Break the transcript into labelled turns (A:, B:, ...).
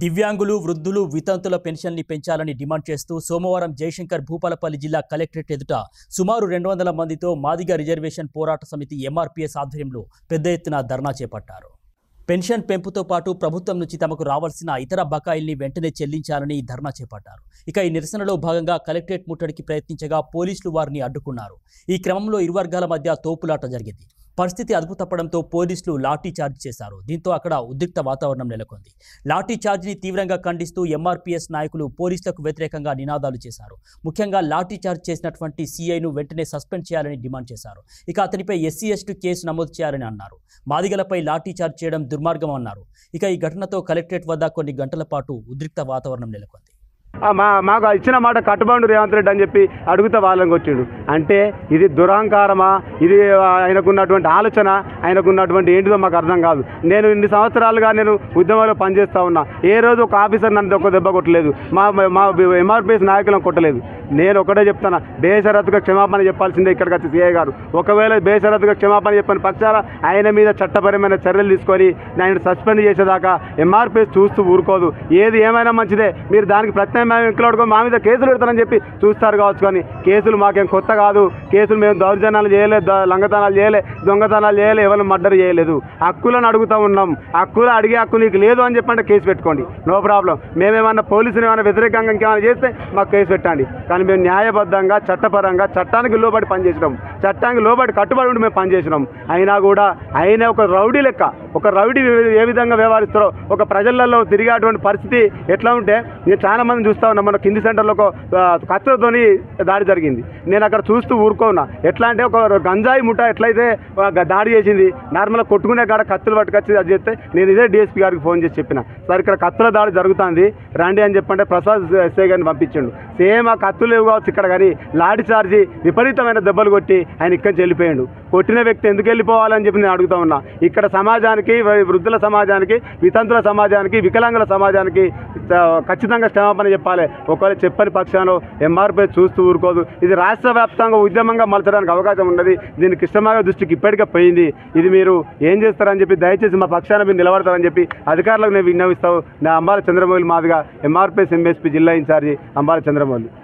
A: దివ్యాంగులు, వృద్ధులు, వితంతుల పెన్షన్ని పెంచాలని డిమాండ్ చేస్తూ సోమవారం జయశంకర్ భూపాలపల్లి జిల్లా కలెక్టరేట్ ఎదుట సుమారు 200 మందితో మాదిగ రిజర్వేషన్ పోరాట సమితి ఎంఆర్పీఎస్ ఆధ్వర్యంలో పెద్ద ఎత్తున ధర్నా చేపట్టారు. పెన్షన్ పెంపుతో పాటు ప్రభుత్వం నుంచి తమకు రావాల్సిన ఇతర బకాయిల్ని వెంటనే చెల్లించాలని ధర్నా చేపట్టారు. ఇక ఈ నిరసనలో భాగంగా కలెక్టరేట్ ముట్టడికి ప్రయత్నించగా పోలీసులు వారిని అడ్డుకున్నారు. ఈ క్రమంలో ఇరు వర్గాల మధ్య తోపులాట జరిగింది. పరిస్థితి అదుపు తప్పడంతో పోలీసులు లాఠీ చార్జ్ చేశారు. దీంతో అక్కడ ఉద్రిక్త వాతావరణం నెలకొంది. లాఠీ చార్జ్ని తీవ్రంగా ఖండిస్తూ ఎంఆర్పీఎస్ నాయకులు పోలీసులకు వ్యతిరేకంగా నినాదాలు చేశారు. ముఖ్యంగా లాఠీ చార్జ్ చేసినటువంటి సీఐను వెంటనే సస్పెండ్ చేయాలని డిమాండ్ చేశారు. ఇక అతనిపై SC/ST కేసు నమోదు చేయాలని అన్నారు. మాదిగలపై లాఠీ చార్జ్ చేయడం దుర్మార్గం అన్నారు. ఇక ఈ ఘటనతో కలెక్టరేట్ వద్ద కొన్ని గంటల పాటు ఉద్రిక్త వాతావరణం నెలకొంది.
B: మాకు ఇచ్చిన మాట కట్టుబాటు రేవంత్ రెడ్డి అని చెప్పి అడుగుతా వాళ్ళకి వచ్చిండు. అంటే ఇది దురహంకారమా, ఇది ఆయనకున్నటువంటి ఆలోచన, ఆయనకున్నటువంటి ఏంటిదో మాకు అర్థం కాదు. నేను ఇన్ని సంవత్సరాలుగా నేను ఉద్యమంలో పనిచేస్తూ ఉన్నా. ఏ రోజు ఒక ఆఫీసర్ నన్ను ఒక దెబ్బ కొట్టలేదు, మా ఎంఆర్పీఎస్ నాయకులను కొట్టలేదు. నేను ఒకటే చెప్తాను, బేషరతుగా క్షమాపణ చెప్పాల్సిందే ఇక్కడికి వచ్చి సీఐ గారు. ఒకవేళ బేషరతుగా క్షమాపణ చెప్పిన పక్షాన ఆయన మీద చట్టపరమైన చర్యలు తీసుకొని ఆయన సస్పెండ్ చేసేదాకా ఎంఆర్పీఎస్ చూస్తూ ఊరుకోదు. ఏది ఏమైనా మంచిదే, మీరు దానికి ప్రత్యామ్నాయం ఇంట్లో మా మీద కేసులు పెడతారని చెప్పి చూస్తారు కావచ్చు. కానీ కేసులు మాకేం కొత్త కాదు. కేసులు మేము దౌర్జన్యాలు చేయలేదు, లంగతనాలు చేయలే, దొంగతనాలు చేయలే, ఎవరిని మర్డర్ చేయలేదు. హక్కులను అడుగుతూ ఉన్నాం. హక్కులు అడిగే హక్కు నీకు లేదు అని చెప్పంటే కేసు పెట్టుకోండి, నో ప్రాబ్లం. మేమేమన్నా పోలీసులు ఏమైనా వ్యతిరేకంగా ఇంకేమైనా చేస్తే మాకు కేసు పెట్టండి. కానీ మేము న్యాయబద్ధంగా, చట్టపరంగా, చట్టానికి లోబడి పనిచేసినాం, చట్టానికి లోబడి కట్టుబడి ఉండి మేము పనిచేసినాం. అయినా కూడా ఆయన ఒక రౌడీ లెక్క, ఒక రౌడీ ఏ విధంగా వ్యవహరిస్తారో, ఒక ప్రజలలో తిరిగేటువంటి పరిస్థితి ఎట్లా ఉంటే నేను చాలా మంది చూస్తూ ఉన్నా. మన కింది సెంటర్లో ఒక కత్తితోని దాడి జరిగింది. నేను అక్కడ చూస్తూ ఊరుకోన్నా. ఎట్లా అంటే ఒక గంజాయి ముఠా ఎట్లయితే దాడి చేసింది, నార్మల్గా కొట్టుకునే కాడ కత్తులు పట్టుకొచ్చి అది చెప్తే నేను ఇదే DSP గారికి ఫోన్ చేసి చెప్పిన, సార్ ఇక్కడ కత్తుల దాడి జరుగుతుంది రండి అని చెప్పంటే ప్రసాద్ SI గారిని పంపించండు. సేమ్ ఆ కత్తులు లేవు కావచ్చు ఇక్కడ, కానీ లాఠీ చార్జీ విపరీతమైన దెబ్బలు కొట్టి ఆయన ఇక్కడి నుంచి వెళ్ళిపోయాడు. కొట్టిన వ్యక్తి ఎందుకు వెళ్ళిపోవాలని చెప్పి నేను అడుగుతా ఉన్నా. ఇక్కడ సమాజానికి, వృద్ధుల సమాజానికి, వితంతుల సమాజానికి, వికలాంగుల సమాజానికి ఖచ్చితంగా క్షమాపణ చెప్పాలి. ఒకవేళ చెప్పని పక్షాన ఎంఆర్పీఎస్ చూస్తూ ఊరుకోదు. ఇది రాష్ట్ర వ్యాప్తంగా ఉద్యమంగా మలచడానికి అవకాశం ఉన్నది. దీనికి కృష్ణమాగ దృష్టికి ఇప్పటికే పోయింది. ఇది మీరు ఏం చేస్తారని చెప్పి దయచేసి మా పక్షాన మీరు నిలబడతారని చెప్పి అధికారులకు నేను విన్నవిస్తావు. నా అంబాల చంద్రమౌళి మాదిగా ఎంఆర్పీఎస్ MSP జిల్లా ఇన్ఛార్జి అంబాల చంద్రమౌళి.